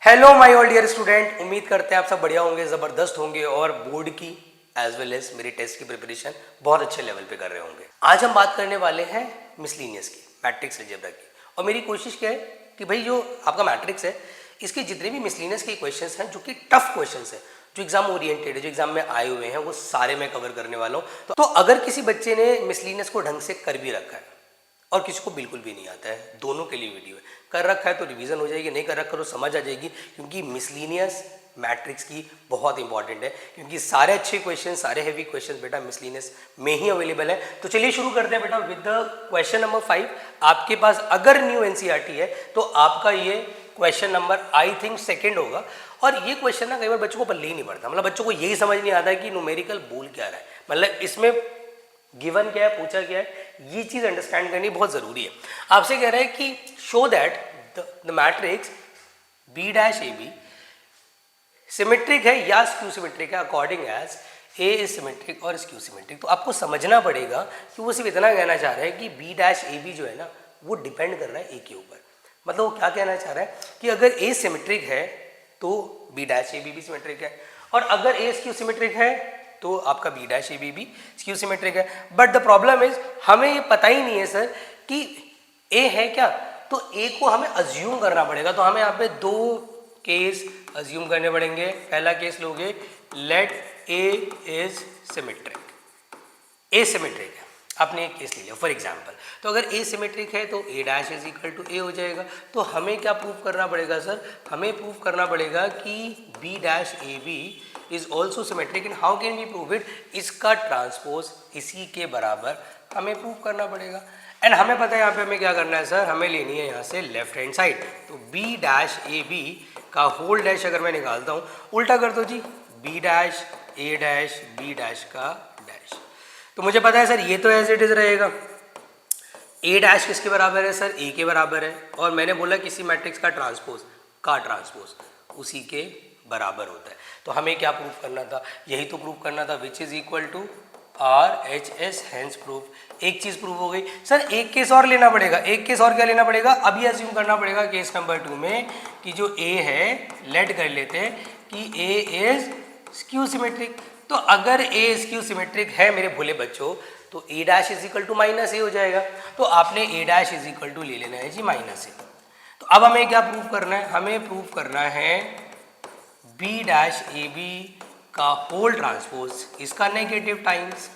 Hello my all dear student, उम्मीद करते हैं आप सब बढ़िया होंगे, ज़बरदस्त होंगे और बोर्ड की एज वेल एज मेरी टेस्ट की प्रिपरेशन बहुत अच्छे लेवल पे कर रहे होंगे। आज हम बात करने वाले हैं मिसलिनियस की, मैट्रिक्स अलजेब्रा की। और मेरी कोशिश क्या है कि भाई जो आपका मैट्रिक्स है इसके जितने भी मिसलिनियस के क्वेश्चंस हैं जो कि टफ क्वेश्चंस हैं, जो एग्जाम ओरिएंटेड है, जो एग्जाम में आए हुए हैं, वो सारे मैं कवर करने वाला हूँ। तो अगर किसी बच्चे ने मिसलिनियस को ढंग से कर भी रखा है और किसी को बिल्कुल भी नहीं आता है, दोनों के लिए वीडियो है। कर रखा है तो रिवीजन हो जाएगी, नहीं कर रखा तो समझ आ जाएगी, क्योंकि मिसलिनियस मैट्रिक्स की बहुत इंपॉर्टेंट है, क्योंकि सारे अच्छे क्वेश्चन, सारे हेवी क्वेश्चन बेटा मिसलिनियस में ही अवेलेबल है। तो चलिए शुरू करते हैं बेटा विद द क्वेश्चन नंबर 5। आपके पास अगर न्यू एनसीईआरटी है तो आपका ये question number I think second होगा। और ये क्वेश्चन ना कई बार बच्चों को पल्ले ही नहीं पड़ता, मतलब बच्चों को यही समझ नहीं आता है कि न्यूमेरिकल बोल क्या रहा है, मतलब इसमें गिवन क्या है, पूछा क्या है, ये चीज अंडरस्टैंड करनी बहुत जरूरी है। आपसे कह रहा है कि show that the matrix B dash A B symmetric है या स्क्यू सिमेट्रिक है according as A is symmetric और स्क्यू सिमेट्रिक। तो आपको समझना पड़ेगा कि वो सिर्फ इतना कहना चाह रहा है कि बी डैश ए बी जो है ना वो डिपेंड कर रहा है ए के ऊपर। मतलब वो क्या कहना चाह रहा है कि अगर ए सिमेट्रिक है तो बी डैश ए बी भी सिमेट्रिक है, और अगर ए स्क्यू सिमेट्रिक है तो आपका बी डैश ए बी भी स्क्यू सिमेट्रिक है। बट द प्रॉब्लम इज हमें ये पता ही नहीं है सर कि ए है क्या, तो ए को हमें अज्यूम करना पड़ेगा। तो हमें यहाँ पे दो केस अज्यूम करने पड़ेंगे। पहला केस लोगे, let A is symmetric, A symmetric है, आपने एक केस ले लिया फॉर एग्जाम्पल। तो अगर ए सिमेट्रिक है तो A dash is equal to ए हो जाएगा। तो हमें क्या प्रूव करना पड़ेगा सर, हमें प्रूव करना पड़ेगा कि B dash A B is also symmetric. And how can we prove it, इसका ट्रांसपोज इसी के बराबर हमें प्रूव करना पड़ेगा। एंड हमें पता है यहाँ पे हमें क्या करना है सर, हमें लेनी है यहाँ से लेफ्ट हैंड साइड। तो बी डैश ए बी का होल डैश अगर मैं निकालता हूँ, उल्टा कर दो जी, बी डैश ए डैश बी डैश का डैश। तो मुझे पता है सर ये तो एज इट इज रहेगा। ए डैश किसके बराबर है सर, ए के बराबर है, और मैंने बोला किसी मैट्रिक्स का ट्रांसपोज उसी के बराबर होता है। तो हमें क्या प्रूफ करना था, यही तो प्रूफ करना था, which is equal to R H S, hence proof. एक चीज प्रूफ हो गई सर। एक केस और लेना पड़ेगा, एक केस और क्या लेना पड़ेगा, अभी अज्यूम करना पड़ेगा केस नंबर 2 में कि जो ए है, लेट कर लेते हैं कि ए इज स्क्यू सिमेट्रिक। तो अगर ए स्क्यू सिमेट्रिक है मेरे भोले बच्चों, तो A dash is equal to minus A हो जाएगा। तो आपने A dash is equal to ले लेना है जी माइनस ए। तो अब हमें क्या प्रूव करना है, हमें प्रूव करना है बी डैश ए बी का होल ट्रांसपोज इसका नेगेटिव टाइम्स।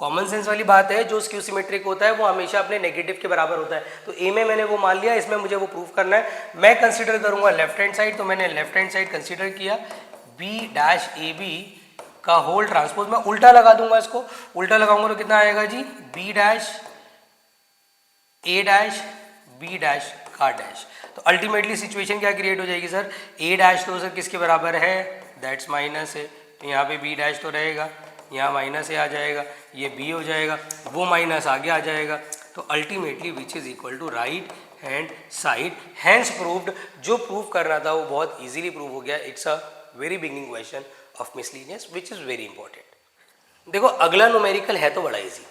कॉमन सेंस वाली बात है, जो स्क्यू सिमेट्रिक होता है वो हमेशा अपने नेगेटिव के बराबर होता है। तो ए में मैंने वो मान लिया, इसमें मुझे वो प्रूव करना है। मैं कंसीडर करूंगा लेफ्ट हैंड साइड, तो मैंने लेफ्ट हैंड साइड कंसीडर किया। बी डैश ए बी का होल ट्रांसपोज, मैं उल्टा लगा दूंगा, इसको उल्टा लगाऊंगा तो कितना आएगा जी, बी डैश ए डैश बी डैश का डैश। तो अल्टीमेटली सिचुएशन क्या क्रिएट हो जाएगी सर, ए डैश तो सर किसके बराबर है, दैट्स माइनस है, तो यहाँ पे बी डैश तो रहेगा, यहाँ माइनस ए आ जाएगा, ये बी हो जाएगा, वो माइनस आगे आ जाएगा। तो ultimately which is equal to right hand side, hence proved. जो प्रूव करना था वो बहुत इजीली प्रूव हो गया। It's a very beginning question of miscellaneous which is very important. देखो अगला न्यूमेरिकल है तो बड़ा इजी,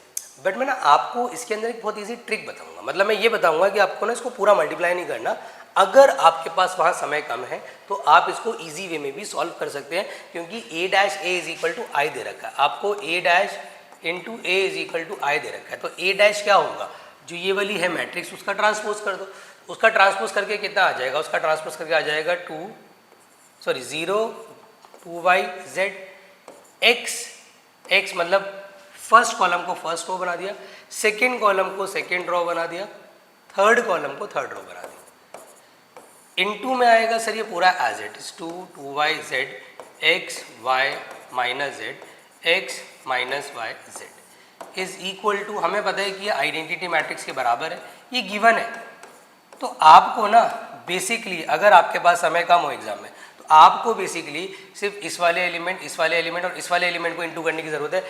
बट मैं ना आपको इसके अंदर एक बहुत इजी ट्रिक बताऊंगा। मतलब मैं ये बताऊंगा कि आपको ना इसको पूरा मल्टीप्लाई नहीं करना। अगर आपके पास वहाँ समय कम है तो आप इसको इजी वे में भी सॉल्व कर सकते हैं, क्योंकि A dash A is equal to I दे रखा है आपको, A dash into A is equal to I दे रखा है। तो ए डैश क्या होगा, जो ये वाली है मैट्रिक्स उसका ट्रांसपोज कर दो। उसका ट्रांसपोज करके कितना आ जाएगा, उसका ट्रांसपोज करके आ जाएगा 0 2y z x मतलब फर्स्ट कॉलम को फर्स्ट रो बना दिया, सेकेंड कॉलम को सेकेंड रो बना दिया, थर्ड कॉलम को थर्ड रो बना दिया। इनटू में आएगा सर ये पूरा as it is 2y z x y minus z x minus y z is equal to, हमें पता है कि ये आइडेंटिटी मैट्रिक्स के बराबर है, ये गिवन है। तो आपको ना बेसिकली अगर आपके पास समय कम हो एग्जाम में, तो आपको बेसिकली सिर्फ इस वाले एलिमेंट, इस वाले एलिमेंट और इस वाले एलिमेंट को इंटू करने की जरूरत है,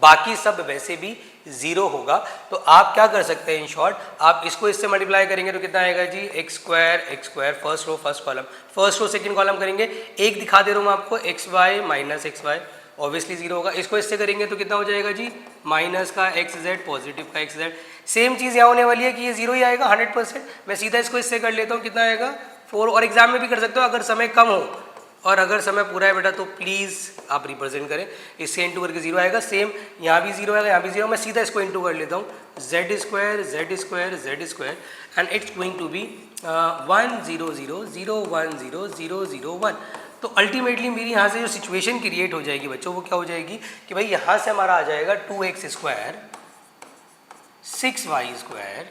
बाकी सब वैसे भी जीरो होगा। तो आप क्या कर सकते हैं, इन शॉर्ट आप इसको इससे मल्टीप्लाई करेंगे तो कितना आएगा जी, x square first row first column, first row second column करेंगे, एक दिखा दे रहा हूँ आपको, x y minus x y obviously zero होगा। इसको इससे करेंगे तो कितना हो जाएगा जी, माइनस का एक्स जेड पॉजिटिव का एक्स जेड। सेम चीज़ यहाँ होने वाली है कि ये जीरो ही आएगा 100%। मैं सीधा इसको इससे कर लेता हूँ, कितना आएगा 4, और एग्जाम में भी कर सकते हो अगर समय कम हो, और अगर समय पूरा है बेटा तो प्लीज़ आप रिप्रेजेंट करें, इससे इंटू करके 0 आएगा। सेम यहाँ भी 0 आएगा, यहाँ भी 0, मैं सीधा इसको इंटू कर लेता हूँ, z square z square z square and it's going to be 1 0 0 0 1 0 0 0 1। तो अल्टीमेटली मेरी यहाँ से जो सिचुएशन क्रिएट हो जाएगी बच्चों, वो क्या हो जाएगी कि भाई यहाँ से हमारा आ जाएगा 2x square 6y square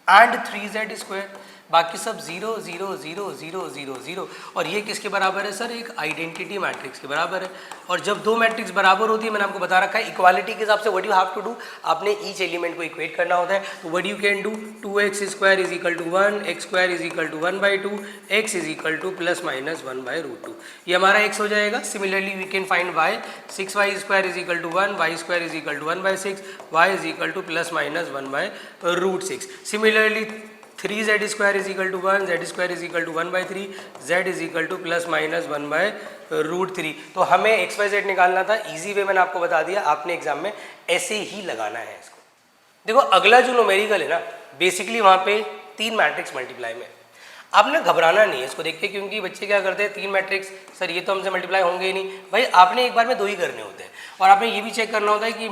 and 3z square, बाकी सब 0 0 0 0 0 0। और ये किसके बराबर है सर? एक आइडेंटिटी मैट्रिक्स के बराबर है। और जब दो मैट्रिक्स बराबर होती है, मैंने आपको बता रखा है इक्वालिटी के हिसाब से what you have to do, आपने ईच एलिमेंट को इक्वेट करना होता है। तो what you can do, 2x square is equal to 1, x square is equal to 1/2, x is equal to plus minus 1/√2, ये हमारा x हो जाएगा। Similarly we can find y, 6y square is equal to 1, y square is equal to 1/6, y is equal to plus minus 1/√6। Similarly 3z square is equal to 1, z square is equal to 1/3, z is equal to plus minus 1/√3। तो हमें x y z निकालना था, easy way मैंने आपको बता दिया, आपने exam में ऐसे ही लगाना है इसको। देखो अगला जो न्यूमेरिकल है ना, बेसिकली वहाँ पे 3 मैट्रिक्स मल्टीप्लाई में, आपने घबराना नहीं है इसको देख के, क्योंकि बच्चे क्या करते हैं 3 मैट्रिक्स सर ये तो हमसे मल्टीप्लाई होंगे ही नहीं, भाई आपने एक बार में 2 ही करने होते हैं। और आपने ये भी चेक करना होता है कि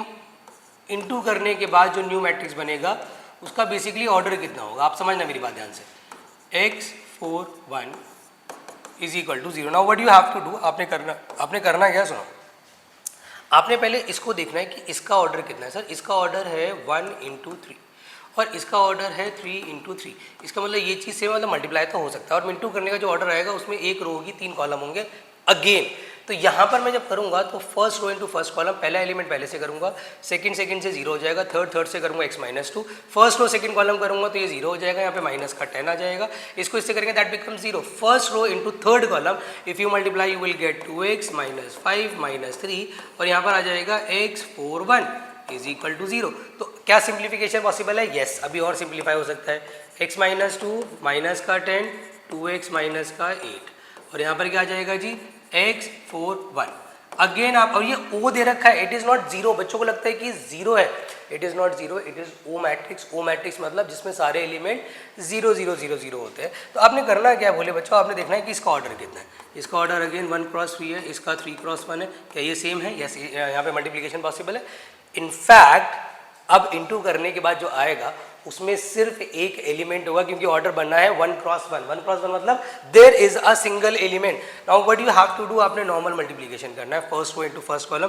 इनटू करने के बाद जो न्यू मैट्रिक्स बनेगा उसका बेसिकली ऑर्डर कितना होगा। आप समझना मेरी बात ध्यान से, x 4 1 is equal to 0। Now what you have to do, आपने करना क्या, सुनो, आपने पहले इसको देखना है कि इसका ऑर्डर कितना है। सर इसका ऑर्डर है 1 × 3 और इसका ऑर्डर है 3 × 3, इसका मतलब ये चीज़ से मतलब मल्टीप्लाई तो हो सकता है। और इंटू करने का जो ऑर्डर आएगा उसमें 1 रो होगी, 3 कॉलम होंगे अगेन। तो यहाँ पर मैं जब करूँगा तो first row into first column, पहला एलिमेंट पहले से करूँगा, सेकंड से 0 हो जाएगा, थर्ड से करूँगा x - 2, first row second column करूँगा तो ये 0 हो जाएगा, यहाँ पे माइनस का 10 आ जाएगा, इसको इससे करेंगे that become 0। First row into third column, if you multiply you will get 2x - 5 - 3 और यहाँ पर आ जाएगा x 4 1 इज इक्वल टू 0। तो क्या सिंप्लीफिकेशन पॉसिबल है? यस, अभी और सिंप्लीफाई हो सकता है। x - 2 माइनस का 10, 2x माइनस का 8 और यहाँ पर क्या आ जाएगा जी x 4 1 अगेन। आप और ये O दे रखा है, इट इज़ नॉट 0, बच्चों को लगता है कि 0 है, it is not 0, it is O matrix. O matrix मतलब जिसमें सारे एलिमेंट 0 0 0 0 होते हैं। तो आपने करना क्या बोले बच्चों, आपने देखना है कि इसका ऑर्डर कितना है। इसका ऑर्डर अगेन 1 × 3 है, इसका 3 × 1 है, क्या ये सेम है? यस, यहाँ पे मल्टीप्लिकेशन पॉसिबल है। इनफैक्ट अब इंटू करने के बाद जो आएगा उसमें सिर्फ एक एलिमेंट होगा, क्योंकि ऑर्डर बनना है 1 × 1। 1 × 1 मतलब there is a single element. Now what you have to do, आपने नॉर्मल मल्टीप्लिकेशन करना है, first row into first column,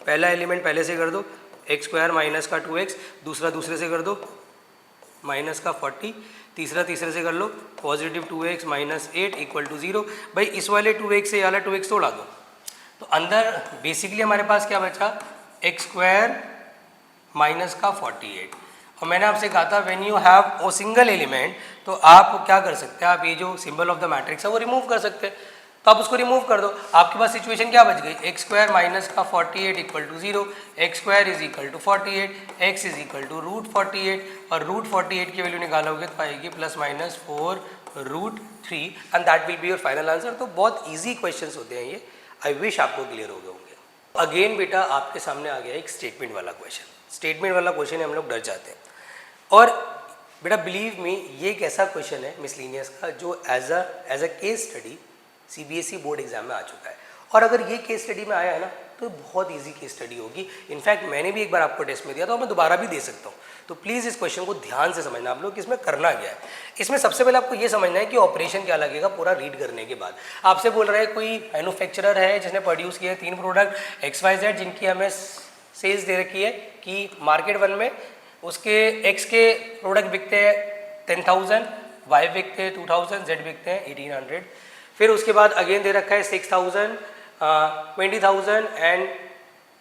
पहला एलिमेंट पहले से कर दो, x स्क्वायर माइनस का 2x, दूसरे से कर दो माइनस का 40, तीसरे से कर लो पॉजिटिव 2x - 8 इक्वल टू 0। भाई इस वाले 2x से ये वाला 2x तो उड़ा दो, तो अंदर बेसिकली हमारे पास क्या बचा, x स्क्वायर माइनस का 48। और मैंने आपसे कहा था when you have a single element, तो आप क्या कर सकते हैं, आप ये जो सिंबल ऑफ द मैट्रिक्स है वो रिमूव कर सकते हैं। तो आप उसको रिमूव कर दो, आपके पास सिचुएशन क्या बच गई, x स्क्वायर माइनस का 48 equal to 0, x square is equal to 48, x is equal to √48 और √48 की वैल्यू निकालोगे तो आएगी plus minus 4√3 and that will be your final answer. तो बहुत ईजी क्वेश्चन होते हैं ये, आई विश आपको क्लियर हो गए होंगे। अगेन बेटा आपके सामने आ गया एक स्टेटमेंट वाला क्वेश्चन। स्टेटमेंट वाला क्वेश्चन हम लोग डर जाते हैं, और बेटा बिलीव मी ये एक ऐसा क्वेश्चन है मिसलिनियस का जो as a case study CBSE board exam में आ चुका है। और अगर ये केस स्टडी में आया है ना तो बहुत इजी केस स्टडी होगी। इनफैक्ट मैंने भी एक बार आपको टेस्ट में दिया था और मैं दोबारा भी दे सकता हूँ। तो प्लीज़ इस क्वेश्चन को ध्यान से समझना आप लोग कि इसमें करना क्या है। इसमें सबसे पहले आपको ये समझना है कि ऑपरेशन क्या लगेगा पूरा रीड करने के बाद। आपसे बोल रहा है कोई मैन्युफैक्चरर है जिसने प्रोड्यूस किया 3 प्रोडक्ट XYZ जिनकी हमें सेल्स दे रखी है कि मार्केट 1 में उसके X के प्रोडक्ट बिकते हैं 10,000, Y बिकते हैं 2,000, Z बिकते हैं 1,800। फिर उसके बाद अगेन दे रखा है 6,000, 20,000 एंड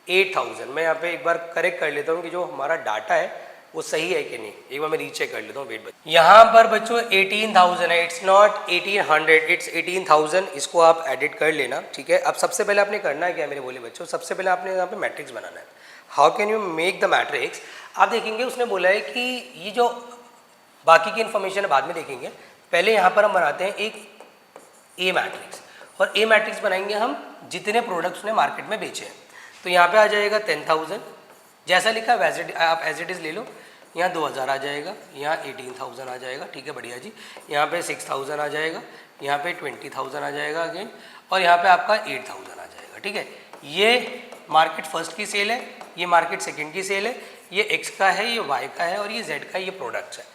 8,000। मैं यहाँ पे एक बार करेक्ट कर लेता हूँ कि जो हमारा डाटा है वो सही है कि नहीं, एक बार मैं रीचेक कर लेता हूँ। वेट बच्चों, यहाँ पर बच्चों 18,000 है, इट्स नॉट 1,800, इट्स 18,000। इसको आप एडिट कर लेना, ठीक है। अब सबसे पहले आपने करना है क्या मेरे बोले बच्चों, सबसे पहले आपने यहाँ पे मैट्रिक्स बनाना है। How can you make the matrix, आप देखेंगे उसने बोला है कि ये जो बाकी की इन्फॉर्मेशन है बाद में देखेंगे, पहले यहाँ पर हम बनाते हैं एक ए मैट्रिक्स, और ए मैट्रिक्स बनाएंगे हम जितने प्रोडक्ट्स उसने मार्केट में बेचे हैं। तो यहाँ पे आ जाएगा 10,000 जैसा लिखा है आप एज इट इज़ ले लो, यहाँ 2,000 आ जाएगा, यहाँ 18,000 आ जाएगा, ठीक है बढ़िया जी। यहाँ पे 6,000 आ जाएगा, यहाँ पे 20,000 आ जाएगा अगेन, और यहाँ पे आपका 8,000 आ जाएगा। ठीक है, ये मार्केट फर्स्ट की सेल है, ये मार्केट सेकंड की सेल है, ये एक्स का है, ये वाई का है, और ये जेड का, ये प्रोडक्ट्स है।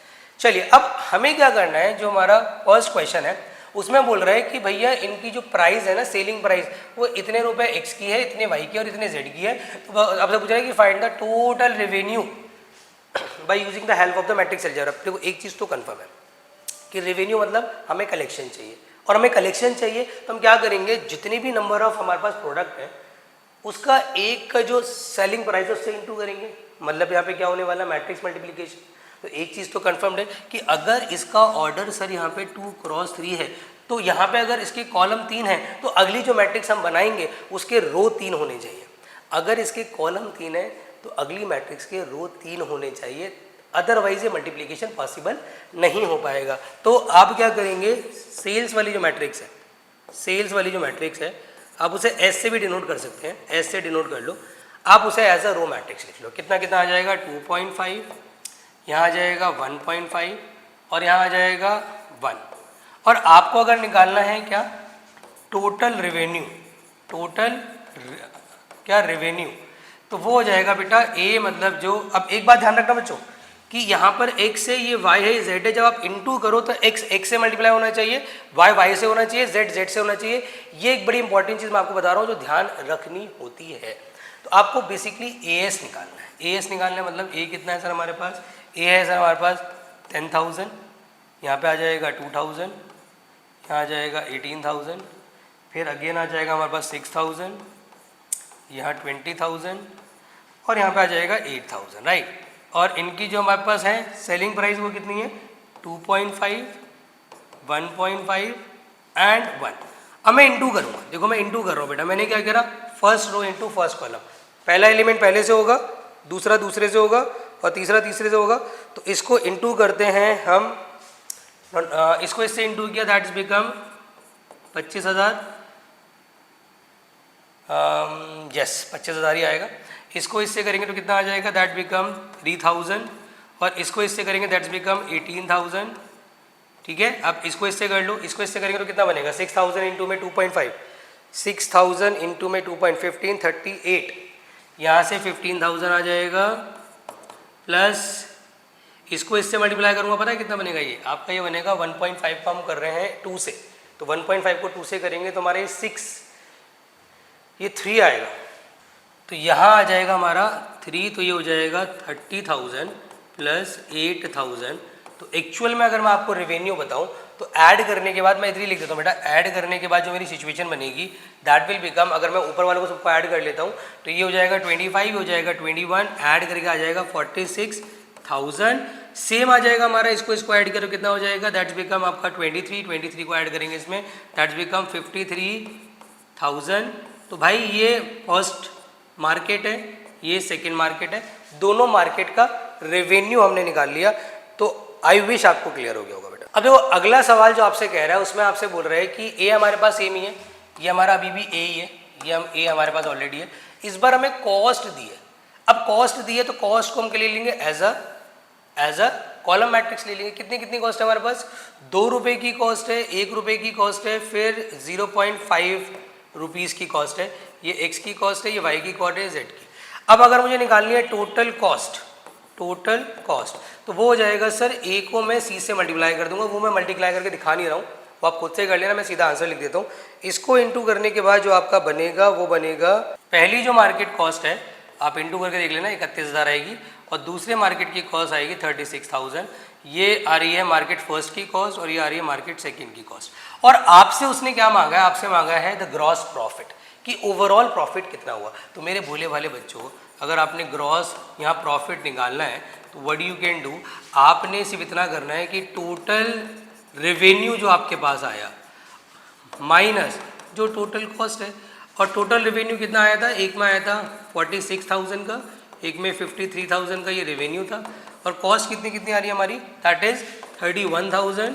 चलिए अब हमें क्या करना है, जो हमारा फर्स्ट क्वेश्चन है उसमें बोल रहा है कि भैया इनकी जो प्राइस है ना, सेलिंग प्राइस, वो इतने रुपए एक्स की है, इतने वाई की और इतने जेड की है। तो अब से पूछ रहा है कि find the total revenue by using the help of the matrix algebra. देखो एक चीज़ तो कंफर्म है कि रेवेन्यू मतलब हमें कलेक्शन चाहिए, और हमें कलेक्शन चाहिए तो हम क्या करेंगे, जितने भी नंबर ऑफ हमारे पास प्रोडक्ट है उसका एक का जो सेलिंग प्राइस है उससे इंटू करेंगे। मतलब यहाँ पे क्या होने वाला, मैट्रिक्स मल्टीप्लिकेशन। तो एक चीज़ तो कंफर्म्ड है कि अगर इसका ऑर्डर सर यहाँ पे 2 क्रॉस 3 है, तो यहाँ पे अगर इसके कॉलम 3 है तो अगली जो मैट्रिक्स हम बनाएंगे उसके रो 3 होने चाहिए। अगर इसके कॉलम 3 है तो अगली मैट्रिक्स के रो 3 होने चाहिए, अदरवाइज ये मल्टीप्लिकेशन पॉसिबल नहीं हो पाएगा। तो आप क्या करेंगे, सेल्स वाली जो मैट्रिक्स है, सेल्स वाली जो मैट्रिक्स है आप उसे एस से भी डिनोट कर सकते हैं, एस से डिनोट कर लो, आप उसे एज अ रो मैट्रिक्स लिख लो। कितना कितना आ जाएगा, 2.5, यहाँ आ जाएगा 1.5, और यहाँ आ जाएगा 1। और आपको अगर निकालना है क्या, टोटल रेवेन्यू, टोटल क्या रेवेन्यू, तो वो हो जाएगा बेटा ए, मतलब जो, अब एक बात ध्यान रखना बच्चों कि यहाँ पर x है, ये y है, ये z है, जब आप इनटू करो तो x से मल्टीप्लाई होना चाहिए, y से होना चाहिए, z से होना चाहिए। ये एक बड़ी इंपॉर्टेंट चीज़ मैं आपको बता रहा हूँ जो ध्यान रखनी होती है। तो आपको बेसिकली AS निकालना है, AS निकालना है, मतलब A कितना है सर हमारे पास, A है सर हमारे पास 10,000, यहाँ पे आ जाएगा 2,000, यहाँ आ जाएगा 18,000, फिर अगेन आ जाएगा हमारे पास 6,000, यहाँ 20,000, और यहाँ पे आ जाएगा 8,000, राइट। और इनकी जो हमारे पास है सेलिंग प्राइस वो कितनी है, 2.5, 1.5 एंड 1। अब मैं इंटू करूँगा, देखो मैं इंटू कर रहा हूँ बेटा, मैंने क्या करा, first row into first column, पहला एलिमेंट पहले से होगा, दूसरा दूसरे से होगा, और तीसरा तीसरे से होगा। तो इसको इंटू करते हैं हम, इसको इससे इंटू किया, दैट इज बिकम 25,000, यस 25,000 ही आएगा। इसको इससे करेंगे तो कितना आ जाएगा, दैट बिकम 3,000, और इसको इससे करेंगे दैट्स बिकम 18,000। ठीक है, अब इसको इससे कर लो, इसको इससे करेंगे तो कितना बनेगा, 6,000 इंटू में 2.5, 6,000 इंटू में 2.15, 38, यहाँ से 15,000 आ जाएगा, प्लस इसको इससे मल्टीप्लाई करूँगा, पता है कितना बनेगा, ये आपका ये बनेगा 1.5 का हम कर रहे हैं 2 से, तो 1.5 को 2 से करेंगे तो हमारे 6, ये 3 आएगा, तो यहाँ आ जाएगा हमारा 3, तो ये हो जाएगा 30,000 प्लस 8,000। तो एक्चुअल में अगर मैं आपको रेवेन्यू बताऊं तो ऐड करने के बाद, मैं इधर ही लिख देता हूँ बेटा, ऐड करने के बाद जो मेरी सिचुएशन बनेगी दैट विल बिकम, अगर मैं ऊपर वालों को सबको ऐड कर लेता हूँ तो ये हो जाएगा 25, हो जाएगा 21, ऐड करके आ जाएगा 46,000। सेम आ जाएगा हमारा, इसको ऐड करो कितना हो जाएगा, दैट्स बिकम आपका 23 को ऐड करेंगे इसमें, दैट्स बिकम 53,000। तो भाई ये फर्स्ट मार्केट है, ये सेकंड मार्केट है, दोनों मार्केट का रेवेन्यू हमने निकाल लिया। तो आई विश आपको क्लियर हो गया होगा बेटा। अब देखो अगला सवाल जो आपसे कह रहा है उसमें आपसे बोल रहे हैं कि ए हमारे पास सेम ही है, ये हमारा अभी भी ए ही है, ये हम ए हमारे पास ऑलरेडी है, इस बार हमें कॉस्ट दी है। अब कॉस्ट दी है तो कॉस्ट को हम ले लेंगे एज अ कॉलम मैट्रिक्स ले लेंगे। कितनी कितनी कॉस्ट है हमारे पास, 2 रुपये की कॉस्ट है, 1 रुपये की कॉस्ट है, फिर 0.5 रुपीज़ की कॉस्ट है, ये एक्स की कॉस्ट है, ये वाई की कॉस्ट है, जेड की। अब अगर मुझे निकालनी है टोटल कॉस्ट, टोटल कॉस्ट, तो वो हो जाएगा सर ए को मैं सी से मल्टीप्लाई कर दूंगा, वो मैं मल्टीप्लाई करके दिखा नहीं रहा हूँ, वो आप खुद से कर लेना, मैं सीधा आंसर लिख देता हूँ। इसको इंटू करने के बाद जो आपका बनेगा वो बनेगा, पहली जो मार्केट कॉस्ट है आप इंटू करके देख लेना 31,000 आएगी, और दूसरे मार्केट की कॉस्ट आएगी 36,000। ये आ रही है मार्केट फर्स्ट की कॉस्ट और ये आ रही है मार्केट सेकेंड की कॉस्ट। और आपसे उसने क्या मांगा है, आपसे मांगा है द ग्रॉस प्रॉफिट, कि ओवरऑल प्रॉफिट कितना हुआ। तो मेरे भोले भाले बच्चों, अगर आपने ग्रॉस यहाँ प्रॉफिट निकालना है तो व्हाट यू कैन डू, आपने सिर्फ इतना करना है कि टोटल रेवेन्यू जो आपके पास आया माइनस जो टोटल कॉस्ट है, और टोटल रेवेन्यू कितना आया था, एक में आया था 46,000 का, एक में 53,000 का ये रेवेन्यू था, और कॉस्ट कितनी कितनी आ रही है हमारी, दैट इज़ 31,000,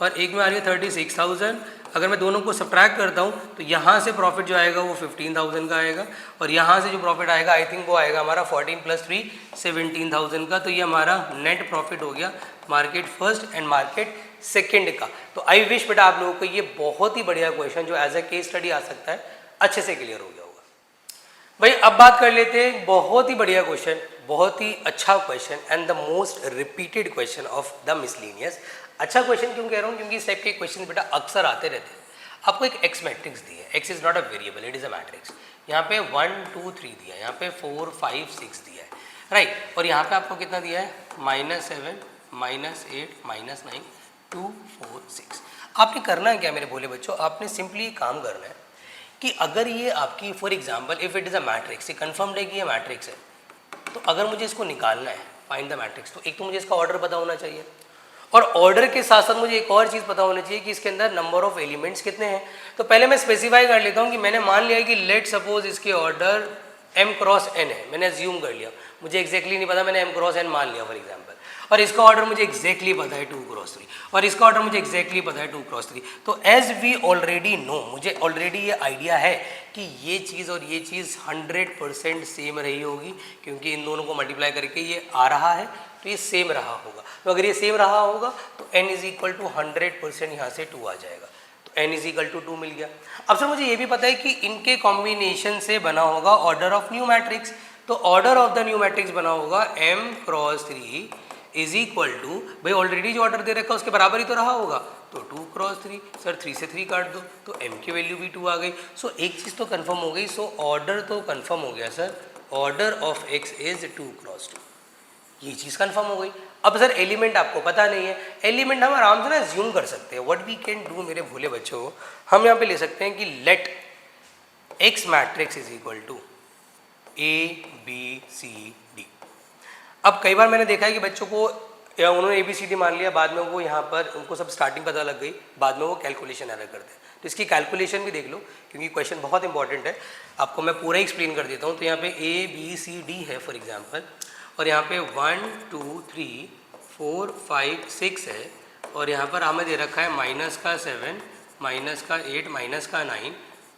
और एक में आ रही है 36,000। अगर मैं दोनों को सब्ट्रैक्ट करता हूँ तो यहाँ से प्रॉफिट जो आएगा वो 15,000 का आएगा, और यहाँ से जो प्रॉफिट आएगा आई थिंक वो आएगा हमारा 14 + 3 17,000 का। तो ये हमारा नेट प्रॉफिट हो गया market first and market second का। तो आई विश बेटा आप लोगों को ये बहुत ही बढ़िया क्वेश्चन जो एज ए केस स्टडी आ सकता है अच्छे से क्लियर हो गया होगा। भाई अब बात कर लेते हैं बहुत ही बढ़िया क्वेश्चन, बहुत ही अच्छा question and the most repeated question of the miscellaneous. अच्छा क्वेश्चन क्यों कह रहा हूँ, क्योंकि इस टाइप के क्वेश्चन बेटा अक्सर आते रहते हैं। आपको एक एक्स मैट्रिक्स दी है, x is not a variable, it is a matrix. यहाँ पे 1 2 3 दिया है, यहाँ पे 4 5 6 दिया है, राइट। और यहाँ पे आपको कितना दिया है, -7 -8 -9 2 4 6। आपने करना है क्या मेरे भोले बच्चों, आपने सिंपली काम करना है कि अगर ये आपकी for example if it is a matrix, ये कन्फर्म्ड है कि ये मैट्रिक्स है, तो अगर मुझे इसको निकालना है फाइंड द मैट्रिक्स, तो एक तो मुझे इसका ऑर्डर पता होना चाहिए, और ऑर्डर के साथ साथ मुझे एक और चीज़ पता होनी चाहिए कि इसके अंदर नंबर ऑफ एलिमेंट्स कितने हैं। तो पहले मैं स्पेसिफाई कर लेता हूँ कि मैंने मान लिया कि लेट सपोज इसके ऑर्डर m क्रॉस n है, मैंने अज्यूम कर लिया, मुझे एक्जैक्टली नहीं पता, मैंने m क्रॉस n मान लिया फॉर एग्जाम्पल, और इसका ऑर्डर मुझे एक्जैक्टली पता है 2 क्रॉस 3, और इसका ऑर्डर मुझे एक्जैक्टली पता है 2 क्रॉस 3। तो एज वी ऑलरेडी नो, मुझे ऑलरेडी ये आइडिया है कि ये चीज़ और ये चीज़ 100% सेम रही होगी, क्योंकि इन दोनों को मल्टीप्लाई करके ये आ रहा है, तो ये सेम रहा होगा। तो अगर ये सेम रहा होगा तो n इज इक्वल टू 100% यहाँ से 2 आ जाएगा, तो n इज इक्वल टू 2 मिल गया। अब सर मुझे ये भी पता है कि इनके कॉम्बिनेशन से बना होगा ऑर्डर ऑफ न्यू मैट्रिक्स, तो order of the new matrix बना होगा m cross 3 is equal to, भाई ऑलरेडी जो ऑर्डर दे रखा है उसके बराबर ही तो रहा होगा, तो 2 क्रॉस 3, सर 3 से 3 काट दो तो m की वैल्यू भी 2 आ गई। सो एक चीज़ तो कंफर्म हो गई, सो ऑर्डर तो कंफर्म हो गया sir, order of x is 2 cross 2, ये चीज़ कंफर्म हो गई। अब सर एलिमेंट आपको पता नहीं है, एलिमेंट हम आराम से ना ज्यूम कर सकते हैं। व्हाट वी कैन डू मेरे भोले बच्चों, हम यहाँ पे ले सकते हैं कि let x matrix is equal to a b c d। अब कई बार मैंने देखा है कि बच्चों को या उन्होंने ABCD मान लिया, बाद में वो यहाँ पर उनको सब स्टार्टिंग पता लग गई, बाद में वो कैलकुलेशन एरर करते हैं। तो इसकी कैलकुलेशन भी देख लो, क्योंकि क्वेश्चन बहुत इंपॉर्टेंट है, आपको मैं पूरा एक्सप्लेन कर देता हूँ। तो यहाँ पे ABCD है फॉर एग्जाम्पल, और यहाँ पे 1 2 3 4 5 6 है, और यहाँ पर हमें दे रखा है -7 -8 -9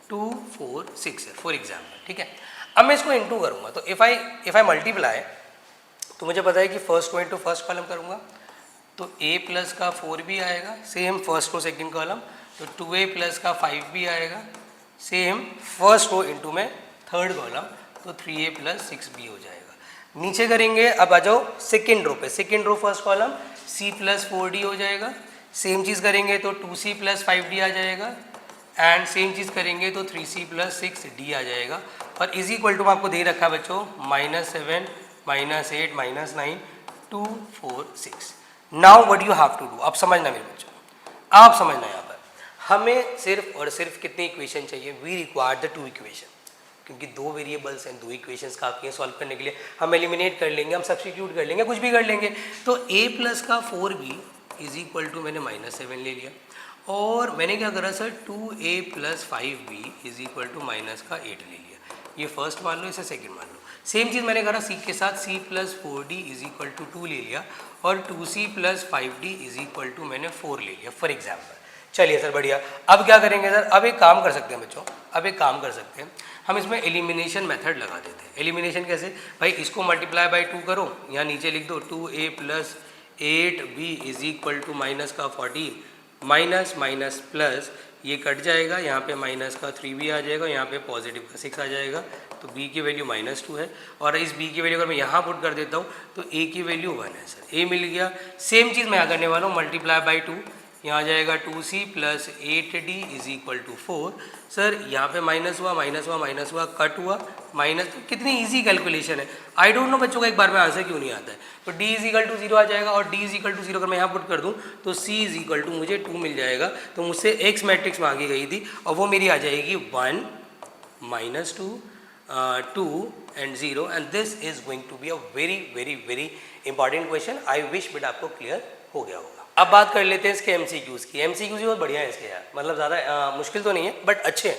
2 4 6 है फॉर एग्जाम्पल, ठीक है। अब मैं इसको इनटू करूँगा, तो इफ़ आई मल्टीप्लाई, तो मुझे पता है कि first row into first column करूँगा तो a प्लस का 4 भी आएगा, same first row second column, तो 2a प्लस का 5 भी आएगा, सेम फर्स्ट रो इंटू में थर्ड कॉलम, तो 3a प्लस 6 भी हो जाएगा। नीचे करेंगे, अब आ जाओ सेकेंड रो पे, second row first column c plus 4d हो जाएगा, सेम चीज़ करेंगे तो 2c प्लस 5d आ जाएगा, एंड सेम चीज़ करेंगे तो 3c प्लस 6d आ जाएगा। और इज इक्वल टू आपको दे रखा है बच्चों -7 -8 -9 2 4 6। Now what you have to do, अब समझना मेरे बच्चों, आप समझना यहाँ पर हमें सिर्फ और सिर्फ कितनी इक्वेशन चाहिए, वी रिक्वायर द 2 इक्वेशन, क्योंकि 2 वेरिएबल्स हैं, 2 इक्वेशंस काफ़ी हैं सॉल्व करने के लिए। हम एलिमिनेट कर लेंगे, हम सब्स्टिट्यूट कर लेंगे, कुछ भी कर लेंगे। तो a प्लस का 4b इज इक्वल टू, मैंने -7 ले लिया, और मैंने क्या करा sir 2a plus 5b is equal to minus का 8 ले लिया। ये फर्स्ट मान लो, इसे सेकंड मान लो। सेम चीज़ मैंने करा c के साथ, c plus 4d is equal to 2 ले लिया, और 2c plus 5d is equal to मैंने 4 ले लिया फॉर एग्जाम्पल। चलिए सर बढ़िया, अब क्या करेंगे सर, अब एक काम कर सकते हैं बच्चों, अब एक काम कर सकते हैं, हम इसमें एलिमिनेशन मेथड लगा देते हैं। एलिमिनेशन कैसे, भाई इसको मल्टीप्लाई बाई 2 करो, यहाँ नीचे लिख दो 2a plus 8b is equal to minus का 14, माइनस माइनस प्लस, ये कट जाएगा, यहाँ पे माइनस का 3b आ जाएगा, यहाँ पे पॉजिटिव का 6 आ जाएगा, तो b की वैल्यू -2 है, और इस b की वैल्यू अगर मैं यहाँ पुट कर देता हूँ तो a की वैल्यू 1 है सर, a मिल गया। सेम चीज़ मैं यहाँ करने वाला हूँ, मल्टीप्लाई बाई 2, यहाँ आ जाएगा 2c plus 8d is equal to 4। Sir यहाँ पे माइनस हुआ माइनस हुआ माइनस हुआ, कट हुआ माइनस, तो कितनी इजी कैलकुलेशन है। आई डोंट नो बच्चों का एक बार में आंसर क्यों नहीं आता है। तो d इज इक्वल टू 0 आ जाएगा, और d इज इक्वल टू 0 अगर मैं यहाँ पुट कर दूँ तो c इज इक्वल टू मुझे 2 मिल जाएगा। तो मुझसे x मैट्रिक्स मांगी गई थी, और वो मेरी आ जाएगी 1 -2 2 and 0, and this is going to be a very very very important question. I wish बेटा आपको क्लियर हो गया होगा। अब बात कर लेते हैं इसके MCQs की। MCQs बहुत बढ़िया है इसके यार, मतलब ज़्यादा मुश्किल तो नहीं है बट अच्छे हैं,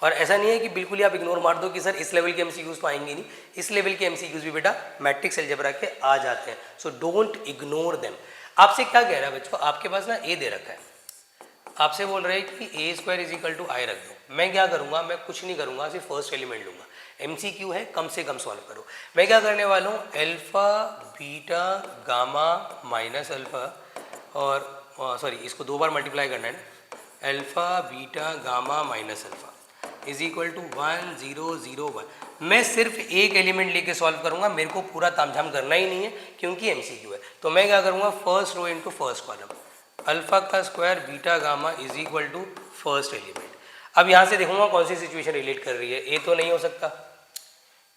और ऐसा नहीं है कि बिल्कुल ही आप इग्नोर मार दो कि सर इस लेवल के MCQs तो आएंगे नहीं। इस लेवल के MCQs भी बेटा मैट्रिक्स अलजेब्रा के आ जाते हैं, सो डोंट इग्नोर देम। आपसे क्या कह रहा है बच्चों, आपके पास ना a दे रखा है, आपसे बोल रहे हैं कि a² is equal to i रख दो। मैं क्या करूँगा, मैं कुछ नहीं करूँगा, सिर्फ फर्स्ट एलिमेंट लूँगा। MCQ है, कम से कम सॉल्व करो। मैं क्या करने वाला हूँ, alpha beta gamma minus alpha और सॉरी इसको 2 बार मल्टीप्लाई करना है ना, alpha beta gamma minus alpha is equal to 1 0 0 1। मैं सिर्फ एक एलिमेंट लेके सॉल्व करूंगा, मेरे को पूरा तामझाम करना ही नहीं है क्योंकि एमसीक्यू है। तो मैं क्या करूंगा, first row into first column, alpha का square beta gamma is equal to first element. अब यहाँ से देखूंगा कौन सी सिचुएशन रिलेट कर रही है। ए तो नहीं हो सकता,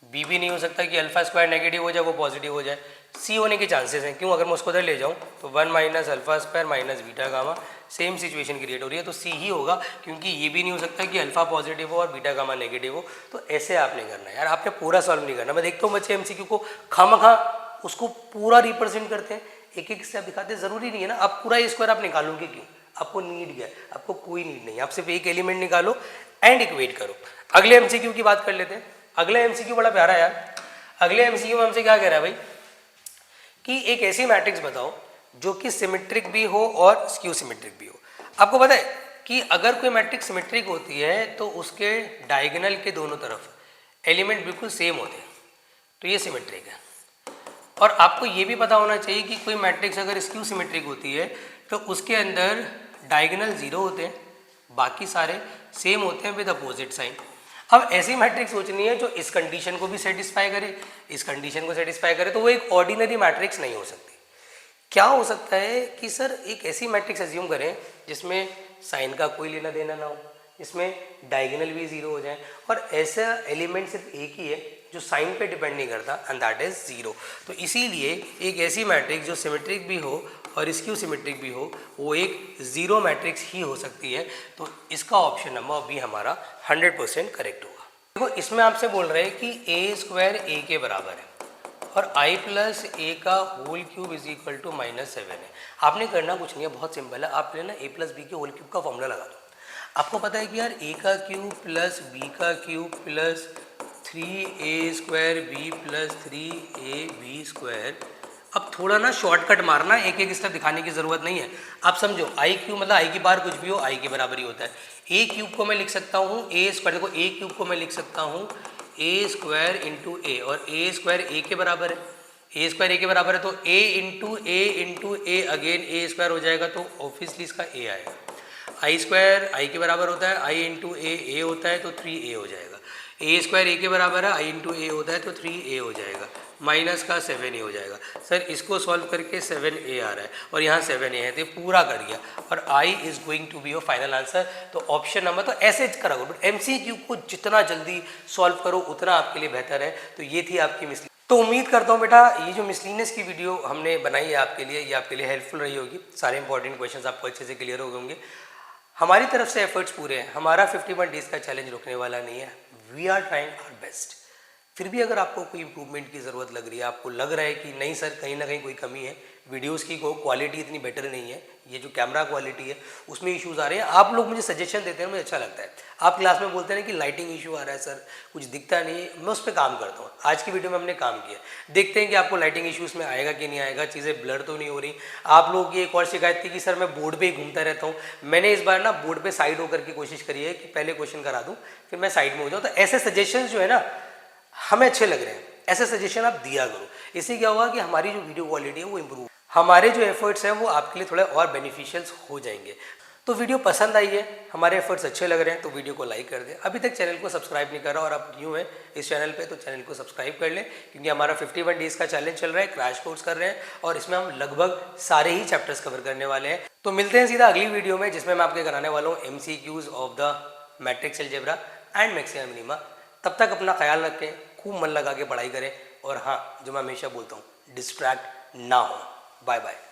बी भी नहीं हो सकता कि अल्फा स्क्वायर नेगेटिव हो जाए वो पॉजिटिव हो जाए, सी होने के चांसेस हैं। क्यों, अगर मैं उसको उधर ले जाऊँ तो 1 minus alpha square minus beta gamma, same situation create हो रही है, तो सी ही होगा क्योंकि ये भी नहीं हो सकता कि अल्फा पॉजिटिव हो और बीटा गामा नेगेटिव हो। तो ऐसे आपने करना है यार, आपने पूरा सॉल्व नहीं करना। मैं देखता हूँ बच्चे एमसीक्यू को खामखा उसको पूरा रिप्रेजेंट करते हैं, एक एक स्टेप दिखाते हैं। जरूरी नहीं है ना आप पूरा स्क्वायर आप निकालोगे, क्यों, आपको नीड क्या है, आपको कोई नीड नहीं, आप सिर्फ एक एलिमेंट निकालो एंड इक्वेट करो। अगले एमसीक्यू की बात कर लेते हैं। अगला एमसीक्यू बड़ा प्यारा है यार। अगले एमसीक्यू में हमसे क्या कह रहा है भाई कि एक ऐसी मैट्रिक्स बताओ जो कि सिमेट्रिक भी हो और स्क्यू सिमेट्रिक भी हो। आपको पता है कि अगर कोई मैट्रिक्स सिमेट्रिक होती है तो उसके डायगोनल के दोनों तरफ एलिमेंट बिल्कुल सेम होते हैं, तो ये सिमेट्रिक है। और आपको ये भी पता होना चाहिए कि कोई मैट्रिक्स अगर स्क्यू सिमेट्रिक होती है तो उसके अंदर डायगोनल 0 होते हैं, बाकी सारे सेम होते हैं विद अपोजिट साइन। अब ऐसी मैट्रिक्स सोचनी है जो इस कंडीशन को भी सेटिस्फाई करे, इस कंडीशन को सेटिस्फाई करे, तो वो एक ऑर्डिनरी मैट्रिक्स नहीं हो सकती। क्या हो सकता है कि सर एक ऐसी मैट्रिक्स एज्यूम करें जिसमें साइन का कोई लेना देना ना हो, जिसमें डायगोनल भी 0 हो जाए और ऐसा एलिमेंट सिर्फ एक ही है जो साइन पे डिपेंड नहीं करता एंड दैट इज 0। तो इसीलिए एक ऐसी मैट्रिक्स जो सिमेट्रिक भी हो और स्क्यू सिमेट्रिक भी हो वो एक 0 मैट्रिक्स ही हो सकती है। तो इसका ऑप्शन नंबर बी हमारा 100% करेक्ट होगा। देखो इसमें आपसे बोल रहे हैं कि ए स्क्वायर ए के बराबर है और आई प्लस ए का whole cube is equal to -7 है। आपने करना कुछ नहीं है, बहुत सिंपल है। आपने ना ए प्लस बी के होल क्यूब का फॉर्मूला लगा दो। आपको पता है कि यार ए का क्यूब प्लस बी का cube plus 3a square B plus 3ab square. अब थोड़ा ना शॉर्टकट मारना, एक एक स्टेप दिखाने की ज़रूरत नहीं है। आप समझो आई क्यूब मतलब आई की बार कुछ भी हो आई के बराबर ही होता है। ए क्यूब को मैं लिख सकता हूँ ए स्क्वायर, देखो ए क्यूब को मैं लिख सकता हूँ ए स्क्वायर इंटू ए, और ए स्क्वायर ए के बराबर है, ए स्क्वायर ए के बराबर है तो इंटू ए अगेन ए स्क्वायर हो जाएगा, तो ऑब्वियसली इसका ए आएगा। आई स्क्वायर आई के बराबर होता है, आई इंटू ए होता है तो 3a हो जाएगा। ए स्क्वायर ए के बराबर है, आई इंटू ए होता है तो 3a हो जाएगा, माइनस का 7a हो जाएगा। सर इसको सॉल्व करके 7a आ रहा है और यहाँ 7a है, तो पूरा कर गया और I is going to be your final answer. तो ऑप्शन नंबर, तो ऐसे करोगे बट एमसीक्यू को जितना जल्दी सॉल्व करो उतना आपके लिए बेहतर है। तो ये थी आपकी मिसली। तो उम्मीद करता हूँ बेटा ये जो मिसलिनियस की वीडियो हमने बनाई है आपके लिए, ये आपके लिए हेल्पफुल रही होगी। सारे इंपॉर्टेंट क्वेश्चंस आपको अच्छे से क्लियर हो गए होंगे। हमारी तरफ से एफर्ट्स पूरे हैं, हमारा 51 डेज का चैलेंज रुकने वाला नहीं है। We are trying our best. फिर भी अगर आपको कोई इंप्रूवमेंट की ज़रूरत लग रही है, आपको लग रहा है कि नहीं सर कहीं ना कहीं कोई कमी है, वीडियोस की क्वालिटी इतनी बेटर नहीं है, ये जो कैमरा क्वालिटी है उसमें इश्यूज़ आ रहे हैं, आप लोग मुझे सजेशन देते हैं, मुझे अच्छा लगता है। आप क्लास में बोलते हैं कि लाइटिंग इशू आ रहा है सर, कुछ दिखता नहीं है, मैं उस पर काम करता हूँ। आज की वीडियो में हमने काम किया, देखते हैं कि आपको लाइटिंग इशूज़ में आएगा कि नहीं आएगा, चीज़ें ब्लर तो नहीं हो रही। आप लोग की एक और शिकायत थी कि सर मैं बोर्ड पर ही घूमता रहता हूँ। मैंने इस बार ना बोर्ड पर साइड होकर के कोशिश करी है कि पहले क्वेश्चन करा दूँ फिर मैं साइड में हो जाऊँ। तो ऐसे सजेशन जो है ना हमें अच्छे लग रहे हैं, ऐसे सजेशन आप दिया करो। इससे क्या होगा कि हमारी जो वीडियो क्वालिटी है वो इम्प्रूव, हमारे जो एफर्ट्स हैं वो आपके लिए थोड़े और बेनिफिशियल्स हो जाएंगे। तो वीडियो पसंद आई है, हमारे एफर्ट्स अच्छे लग रहे हैं तो वीडियो को लाइक कर दें। अभी तक चैनल को सब्सक्राइब नहीं करा और आप न्यू है इस चैनल पे तो चैनल को सब्सक्राइब कर लें, क्योंकि हमारा 51 डेज का चैलेंज चल रहा है, क्रैश कोर्स कर रहे हैं और इसमें हम लगभग सारे ही चैप्टर्स कवर करने वाले हैं। तो मिलते हैं सीधा अगली वीडियो में जिसमें मैं आपके कराने वाला हूँ MCQs of the matrix algebra and maxima minima. तब तक अपना ख्याल रखें, खूब मन लगा के पढ़ाई करें और हाँ जो मैं हमेशा बोलता हूँ डिस्ट्रैक्ट ना हो। Bye bye.